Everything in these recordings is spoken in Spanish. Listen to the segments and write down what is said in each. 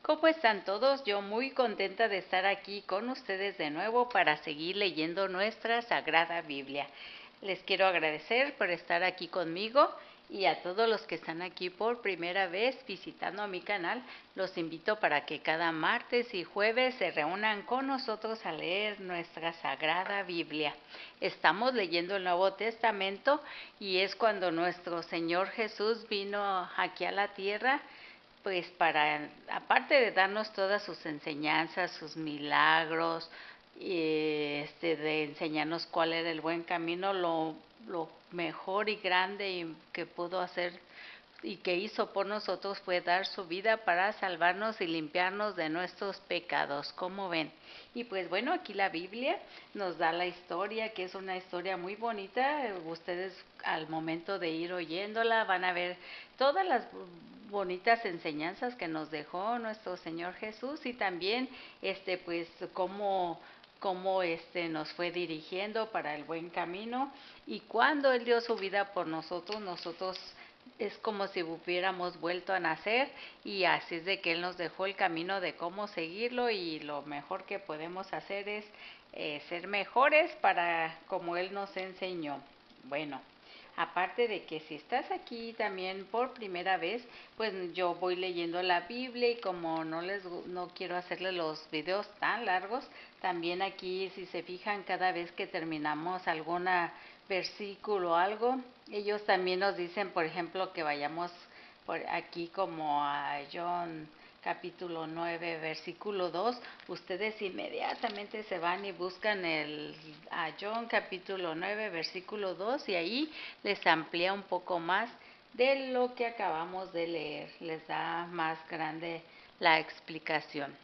¿Cómo están todos? Yo muy contenta de estar aquí con ustedes de nuevo para seguir leyendo nuestra Sagrada Biblia. Les quiero agradecer por estar aquí conmigo y a todos los que están aquí por primera vez visitando mi canal, los invito para que cada martes y jueves se reúnan con nosotros a leer nuestra Sagrada Biblia. Estamos leyendo el Nuevo Testamento y es cuando nuestro Señor Jesús vino aquí a la tierra, pues para, aparte de darnos todas sus enseñanzas, sus milagros, de enseñarnos cuál era el buen camino, lo mejor y grande que pudo hacer y que hizo por nosotros fue dar su vida para salvarnos y limpiarnos de nuestros pecados, como ven. Y pues bueno, aquí la Biblia nos da la historia, que es una historia muy bonita. Ustedes al momento de ir oyéndola van a ver todas las bonitas enseñanzas que nos dejó nuestro Señor Jesús y también pues cómo nos fue dirigiendo para el buen camino, y cuando Él dio su vida por nosotros es como si hubiéramos vuelto a nacer, y así es de que Él nos dejó el camino de cómo seguirlo, y lo mejor que podemos hacer es ser mejores para como Él nos enseñó. Bueno, aparte de que si estás aquí también por primera vez, pues yo voy leyendo la Biblia, y como no quiero hacerles los videos tan largos, también aquí si se fijan cada vez que terminamos alguna versículo o algo, ellos también nos dicen, por ejemplo, que vayamos por aquí como a John capítulo 9, versículo 2, ustedes inmediatamente se van y buscan a John capítulo 9, versículo 2, y ahí les amplía un poco más de lo que acabamos de leer, les da más grande la explicación.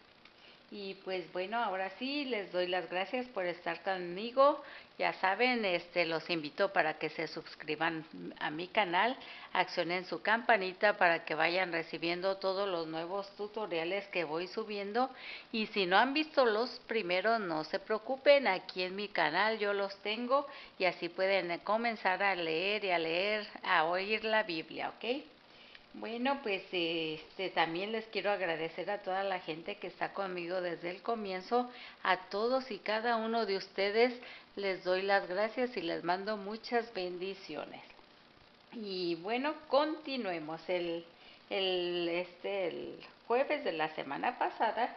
Y pues bueno, ahora sí les doy las gracias por estar conmigo. Ya saben, los invito para que se suscriban a mi canal, accionen su campanita para que vayan recibiendo todos los nuevos tutoriales que voy subiendo. Y si no han visto los primeros, no se preocupen, aquí en mi canal yo los tengo, y así pueden comenzar a leer, a oír la Biblia, ¿ok? Bueno, pues también les quiero agradecer a toda la gente que está conmigo desde el comienzo. A todos y cada uno de ustedes les doy las gracias y les mando muchas bendiciones. Y bueno, continuemos. El jueves de la semana pasada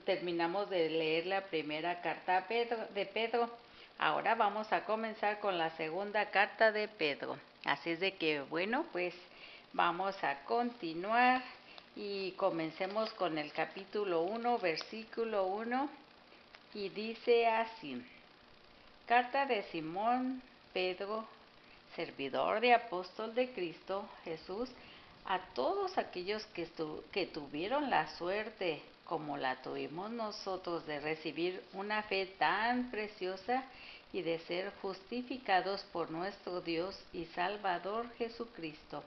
terminamos de leer la primera carta de Pedro. Ahora vamos a comenzar con la segunda carta de Pedro. Así es de que, bueno, pues vamos a continuar y comencemos con el capítulo 1, versículo 1, y dice así: Carta de Simón Pedro, servidor de apóstol de Cristo Jesús, a todos aquellos que tuvieron la suerte, como la tuvimos nosotros, de recibir una fe tan preciosa y de ser justificados por nuestro Dios y Salvador Jesucristo.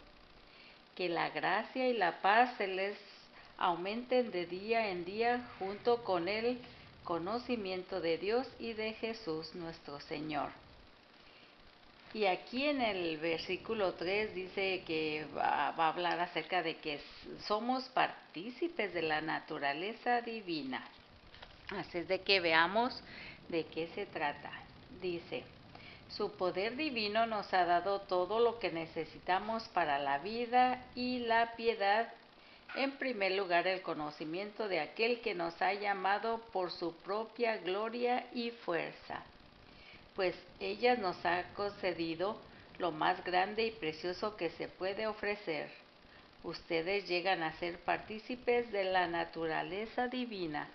Que la gracia y la paz se les aumenten de día en día junto con el conocimiento de Dios y de Jesús nuestro Señor. Y aquí en el versículo 3 dice que va a hablar acerca de que somos partícipes de la naturaleza divina. Así es de que veamos de qué se trata. Dice: su poder divino nos ha dado todo lo que necesitamos para la vida y la piedad. En primer lugar, el conocimiento de aquel que nos ha llamado por su propia gloria y fuerza, pues ella nos ha concedido lo más grande y precioso que se puede ofrecer. Ustedes llegan a ser partícipes de la naturaleza divina,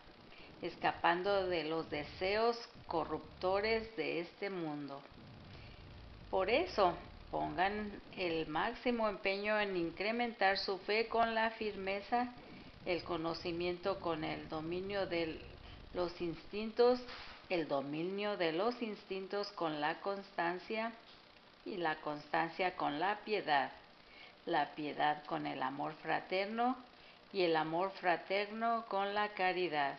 escapando de los deseos corruptores de este mundo. Por eso, pongan el máximo empeño en incrementar su fe con la firmeza, el conocimiento con el dominio de los instintos, el dominio de los instintos con la constancia, y la constancia con la piedad con el amor fraterno, y el amor fraterno con la caridad.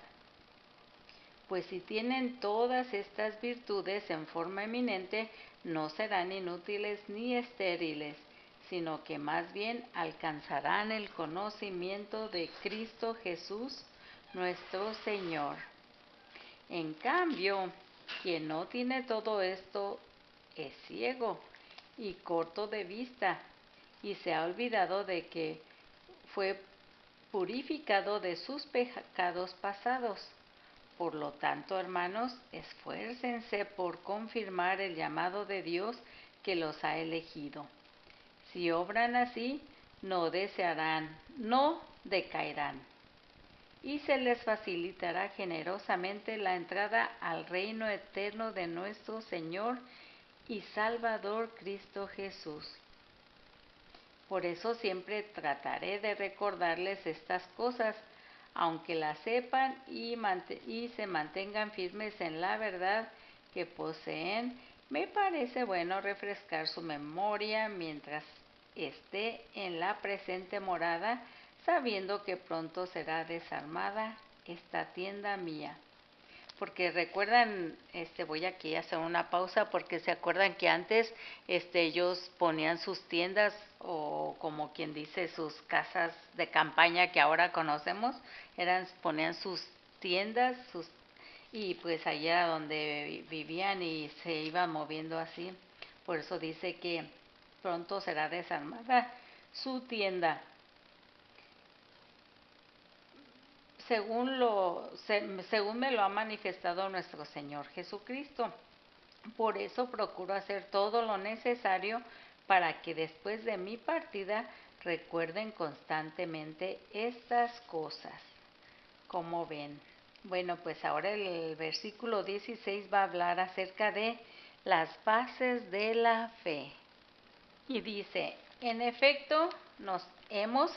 Pues si tienen todas estas virtudes en forma eminente, no serán inútiles ni estériles, sino que más bien alcanzarán el conocimiento de Cristo Jesús, nuestro Señor. En cambio, quien no tiene todo esto es ciego y corto de vista, y se ha olvidado de que fue purificado de sus pecados pasados. Por lo tanto, hermanos, esfuércense por confirmar el llamado de Dios que los ha elegido. Si obran así, no decaerán, y se les facilitará generosamente la entrada al reino eterno de nuestro Señor y Salvador Cristo Jesús. Por eso siempre trataré de recordarles estas cosas, aunque las sepan y se mantengan firmes en la verdad que poseen. Me parece bueno refrescar su memoria mientras esté en la presente morada, sabiendo que pronto será desarmada esta tienda mía. Porque recuerdan, voy aquí a hacer una pausa, porque se acuerdan que antes ellos ponían sus tiendas, o como quien dice sus casas de campaña que ahora conocemos, ponían sus tiendas, y pues allá era donde vivían y se iban moviendo así. Por eso dice que pronto será desarmada su tienda, según me lo ha manifestado nuestro Señor Jesucristo. Por eso procuro hacer todo lo necesario para que después de mi partida recuerden constantemente estas cosas. ¿Cómo ven? Bueno, pues ahora el versículo 16 va a hablar acerca de las bases de la fe. Y dice, en efecto, nos hemos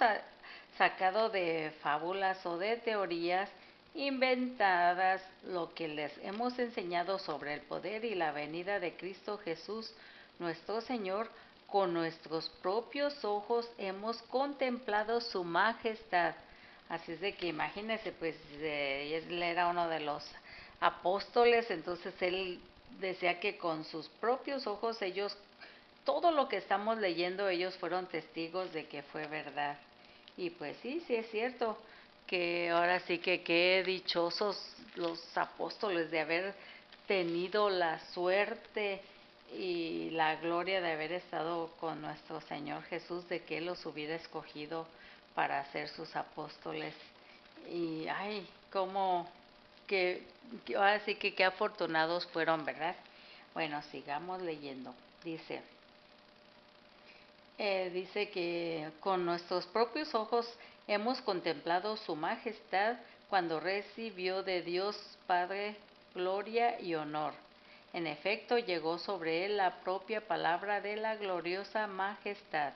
sacado de fábulas o de teorías inventadas lo que les hemos enseñado sobre el poder y la venida de Cristo Jesús, nuestro Señor. Con nuestros propios ojos hemos contemplado su majestad. Así es de que imagínense, pues él era uno de los apóstoles, entonces él decía que con sus propios ojos todo lo que estamos leyendo, ellos fueron testigos de que fue verdad. Y pues sí es cierto, que ahora sí que qué dichosos los apóstoles de haber tenido la suerte y la gloria de haber estado con nuestro Señor Jesús, de que Él los hubiera escogido para ser sus apóstoles. Y ay, ahora sí que qué afortunados fueron, ¿verdad? Bueno, sigamos leyendo. Dice que con nuestros propios ojos hemos contemplado su majestad cuando recibió de Dios Padre gloria y honor. En efecto, llegó sobre él la propia palabra de la gloriosa majestad.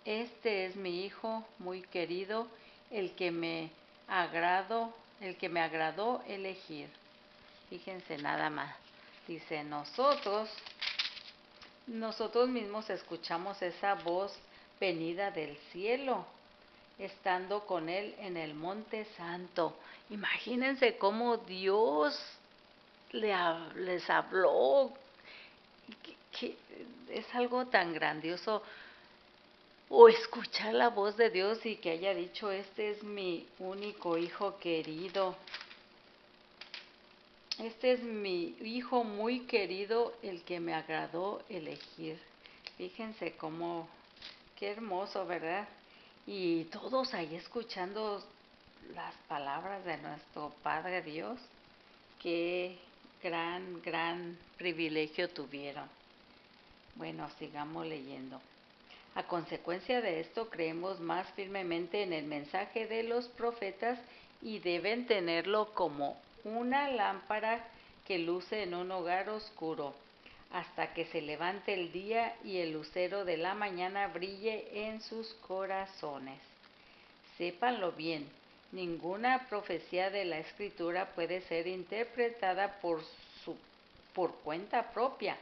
Este es mi Hijo muy querido, el que me agradó elegir. Fíjense nada más. Dice, nosotros mismos escuchamos esa voz venida del cielo, estando con Él en el Monte Santo. Imagínense cómo Dios les habló, que es algo tan grandioso. O escuchar la voz de Dios y que haya dicho, este es mi único Hijo querido. Este es mi Hijo muy querido, el que me agradó elegir. Fíjense qué hermoso, ¿verdad? Y todos ahí escuchando las palabras de nuestro Padre Dios. Qué gran privilegio tuvieron. Bueno, sigamos leyendo. A consecuencia de esto, creemos más firmemente en el mensaje de los profetas y deben tenerlo como una lámpara que luce en un hogar oscuro, hasta que se levante el día y el lucero de la mañana brille en sus corazones. Sépanlo bien, ninguna profecía de la Escritura puede ser interpretada por cuenta propia,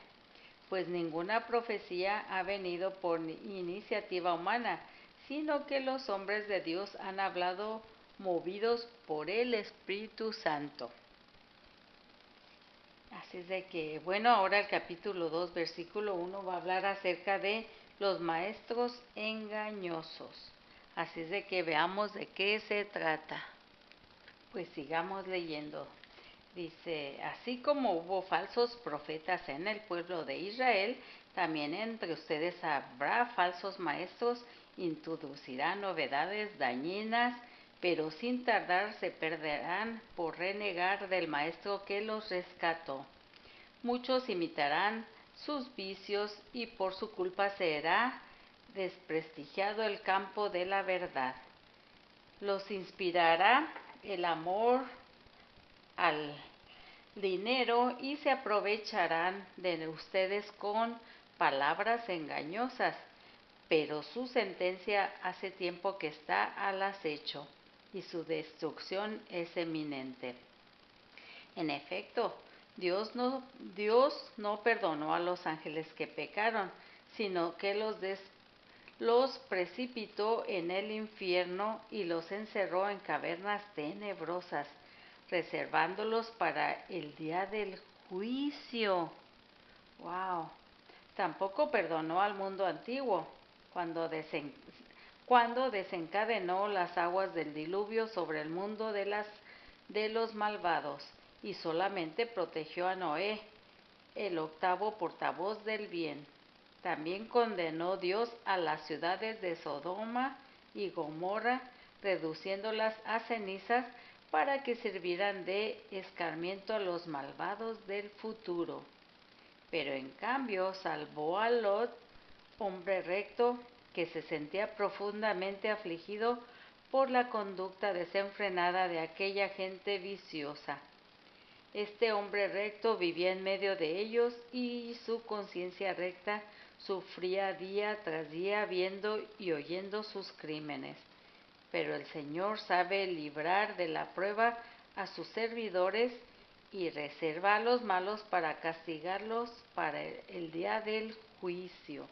pues ninguna profecía ha venido por iniciativa humana, sino que los hombres de Dios han hablado movidos por el Espíritu Santo. Así es de que, bueno, ahora el capítulo 2, versículo 1 va a hablar acerca de los maestros engañosos. Así es de que veamos de qué se trata. Pues sigamos leyendo. Dice, así como hubo falsos profetas en el pueblo de Israel, también entre ustedes habrá falsos maestros, introducirán novedades dañinas, pero sin tardar se perderán por renegar del maestro que los rescató. Muchos imitarán sus vicios y por su culpa será desprestigiado el campo de la verdad. Los inspirará el amor al dinero y se aprovecharán de ustedes con palabras engañosas, pero su sentencia hace tiempo que está al acecho y su destrucción es eminente. En efecto, Dios no perdonó a los ángeles que pecaron, sino que los precipitó en el infierno y los encerró en cavernas tenebrosas, reservándolos para el día del juicio. ¡Wow! Tampoco perdonó al mundo antiguo cuando desencadenó las aguas del diluvio sobre el mundo de los malvados, y solamente protegió a Noé, el octavo portavoz del bien. También condenó Dios a las ciudades de Sodoma y Gomorra, reduciéndolas a cenizas para que sirvieran de escarmiento a los malvados del futuro. Pero en cambio salvó a Lot, hombre recto, que se sentía profundamente afligido por la conducta desenfrenada de aquella gente viciosa. Este hombre recto vivía en medio de ellos y su conciencia recta sufría día tras día viendo y oyendo sus crímenes. Pero el Señor sabe librar de la prueba a sus servidores y reserva a los malos para castigarlos para el día del juicio.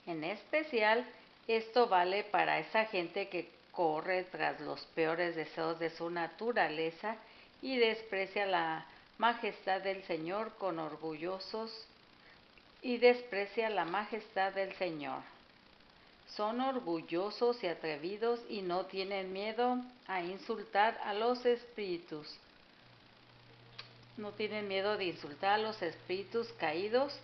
En especial, esto vale para esa gente que corre tras los peores deseos de su naturaleza y desprecia la majestad del Señor con orgullosos y desprecia la majestad del Señor. Son orgullosos y atrevidos y no tienen miedo a insultar a los espíritus. No tienen miedo de insultar a los espíritus caídos,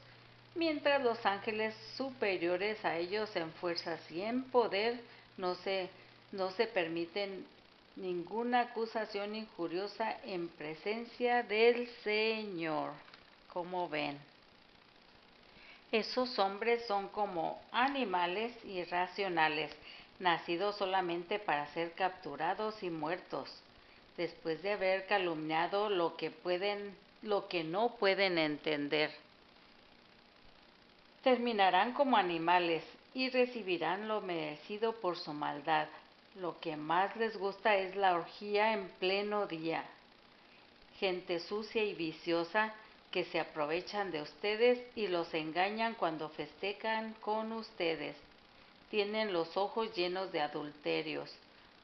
mientras los ángeles superiores a ellos en fuerzas y en poder no se permiten ninguna acusación injuriosa en presencia del Señor. Como ven, esos hombres son como animales irracionales, nacidos solamente para ser capturados y muertos, después de haber calumniado lo que no pueden entender. Terminarán como animales y recibirán lo merecido por su maldad. Lo que más les gusta es la orgía en pleno día. Gente sucia y viciosa que se aprovechan de ustedes y los engañan cuando festejan con ustedes. Tienen los ojos llenos de adulterios.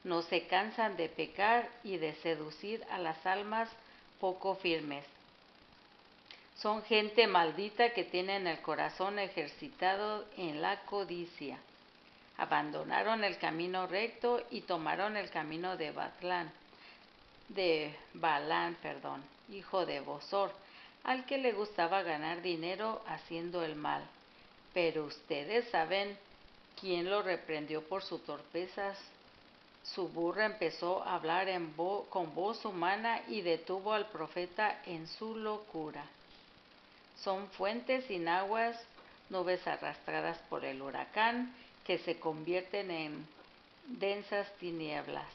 No se cansan de pecar y de seducir a las almas poco firmes. Son gente maldita que tienen el corazón ejercitado en la codicia. Abandonaron el camino recto y tomaron el camino de Balán, hijo de Bosor, al que le gustaba ganar dinero haciendo el mal. Pero ustedes saben quién lo reprendió por su torpeza. Su burra empezó a hablar con voz humana y detuvo al profeta en su locura. Son fuentes sin aguas, nubes arrastradas por el huracán, que se convierten en densas tinieblas.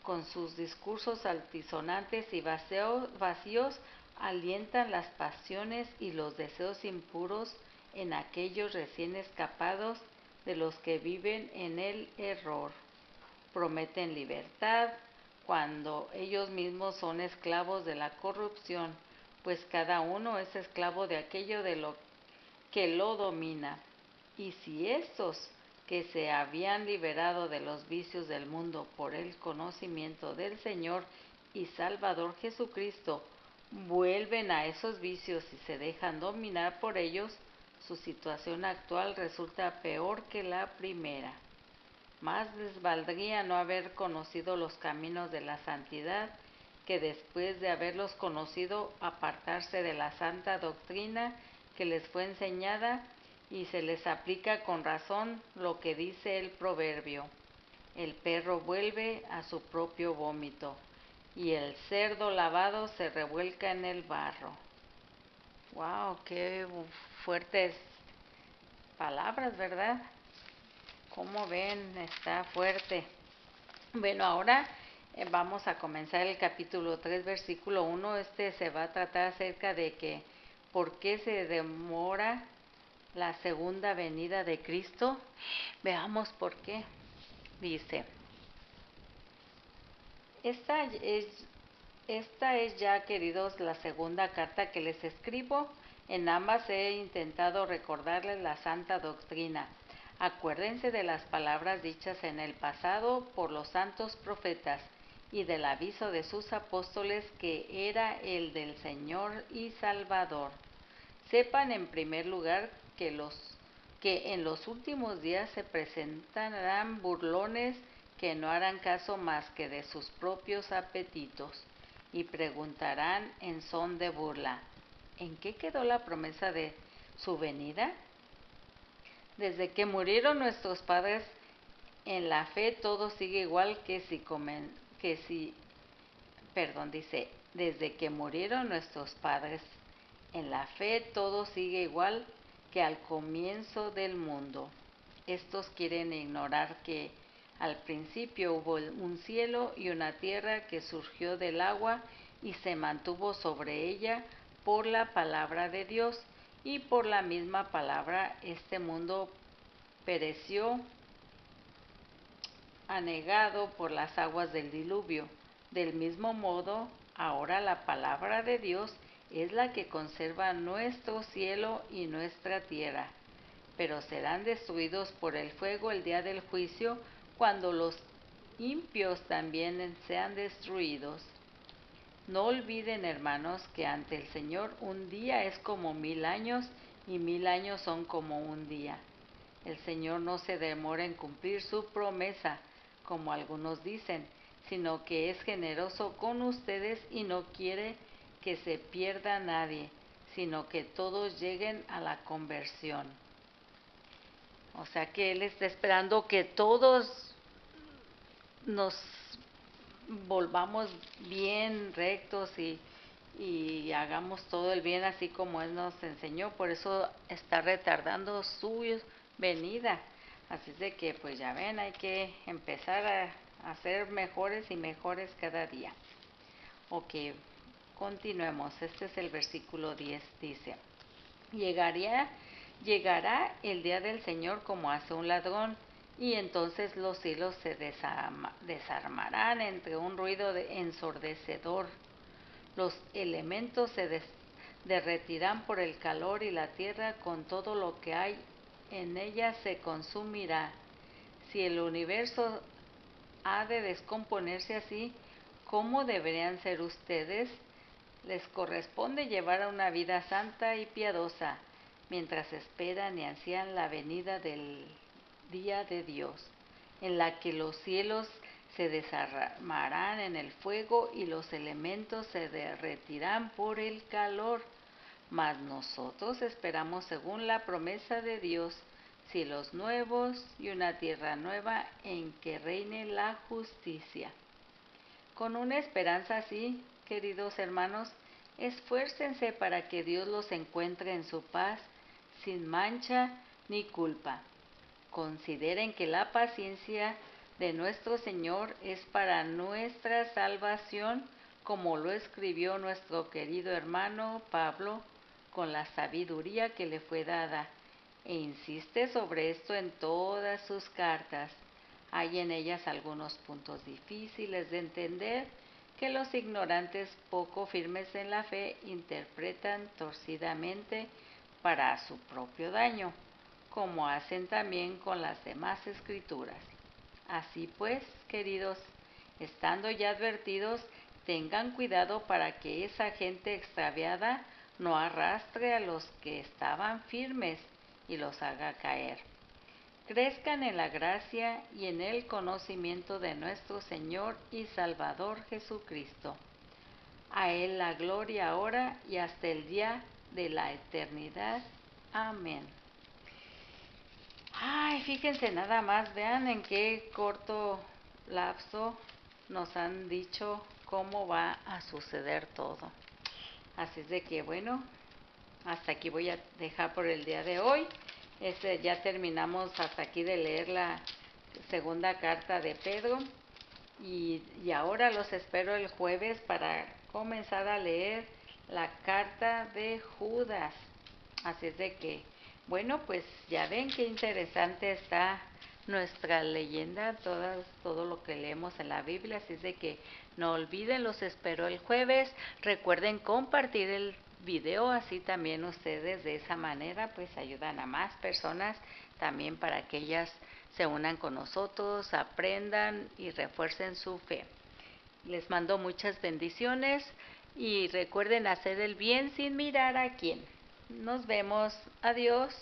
Con sus discursos altisonantes y vacíos alientan las pasiones y los deseos impuros en aquellos recién escapados de los que viven en el error. Prometen libertad cuando ellos mismos son esclavos de la corrupción, pues cada uno es esclavo de aquello de lo que lo domina. Y si estos que se habían liberado de los vicios del mundo por el conocimiento del Señor y Salvador Jesucristo vuelven a esos vicios y se dejan dominar por ellos, Su situación actual resulta peor que la primera. Más les valdría no haber conocido los caminos de la santidad que después de haberlos conocido apartarse de la santa doctrina que les fue enseñada, y se les aplica con razón lo que dice el proverbio: el perro vuelve a su propio vómito y el cerdo lavado se revuelca en el barro. ¡Wow! ¡Qué fuertes palabras!, ¿verdad? Como ven, está fuerte. Bueno, ahora vamos a comenzar el capítulo 3, versículo 1. Se va a tratar acerca de que por qué se demora la segunda venida de Cristo. Veamos por qué. Dice: esta es ya, queridos, la segunda carta que les escribo. En ambas he intentado recordarles la santa doctrina. Acuérdense de las palabras dichas en el pasado por los santos profetas y del aviso de sus apóstoles, que era el del Señor y Salvador. Sepan en primer lugar que en los últimos días se presentarán burlones que no harán caso más que de sus propios apetitos, y preguntarán en son de burla: ¿en qué quedó la promesa de su venida? Desde que murieron nuestros padres en la fe, todo sigue igual dice: desde que murieron nuestros padres en la fe, todo sigue igual que al comienzo del mundo. Estos quieren ignorar que al principio hubo un cielo y una tierra que surgió del agua y se mantuvo sobre ella por la palabra de Dios, y por la misma palabra este mundo pereció anegado por las aguas del diluvio. Del mismo modo, ahora la palabra de Dios es la que conserva nuestro cielo y nuestra tierra, pero serán destruidos por el fuego el día del juicio, cuando los impios también sean destruidos. No olviden, hermanos, que ante el Señor un día es como 1000 años y 1000 años son como un día. El Señor no se demora en cumplir su promesa, como algunos dicen, sino que es generoso con ustedes y no quiere que se pierda nadie, sino que todos lleguen a la conversión. O sea que Él está esperando que todos nos volvamos bien rectos y hagamos todo el bien así como Él nos enseñó. Por eso está retardando su venida. Así de que pues ya ven, hay que empezar a ser mejores y mejores cada día. Ok, continuemos. Este es el versículo 10, dice: llegará el día del Señor como hace un ladrón, y entonces los cielos se desarmarán entre un ruido ensordecedor. Los elementos se derretirán por el calor, y la tierra con todo lo que hay en ella se consumirá. Si el universo ha de descomponerse así, ¿cómo deberían ser ustedes? Les corresponde llevar una vida santa y piadosa, mientras esperan y ansían la venida del día de Dios, en la que los cielos se desarmarán en el fuego y los elementos se derretirán por el calor. Mas nosotros esperamos, según la promesa de Dios, cielos nuevos y una tierra nueva en que reine la justicia. Con una esperanza así, queridos hermanos, esfuércense para que Dios los encuentre en su paz, sin mancha ni culpa. Consideren que la paciencia de nuestro Señor es para nuestra salvación, como lo escribió nuestro querido hermano Pablo con la sabiduría que le fue dada, e insiste sobre esto en todas sus cartas. Hay en ellas algunos puntos difíciles de entender, que los ignorantes poco firmes en la fe interpretan torcidamente para su propio daño, como hacen también con las demás escrituras. Así pues, queridos, estando ya advertidos, tengan cuidado para que esa gente extraviada no arrastre a los que estaban firmes. y los haga caer. Crezcan en la gracia y en el conocimiento de nuestro Señor y Salvador Jesucristo. A Él la gloria ahora y hasta el día de la eternidad. Amén. Ay, fíjense nada más, vean en qué corto lapso nos han dicho cómo va a suceder todo. Así es de que bueno, hasta aquí voy a dejar por el día de hoy. Ya terminamos hasta aquí de leer la segunda carta de Pedro y ahora los espero el jueves para comenzar a leer la carta de Judas. Así es de que, bueno, pues ya ven qué interesante está nuestra leyenda, todo lo que leemos en la Biblia. Así es de que no olviden, los espero el jueves. Recuerden compartir el video, así también ustedes de esa manera pues ayudan a más personas también para que ellas se unan con nosotros, aprendan y refuercen su fe. Les mando muchas bendiciones y recuerden hacer el bien sin mirar a quién. Nos vemos. Adiós.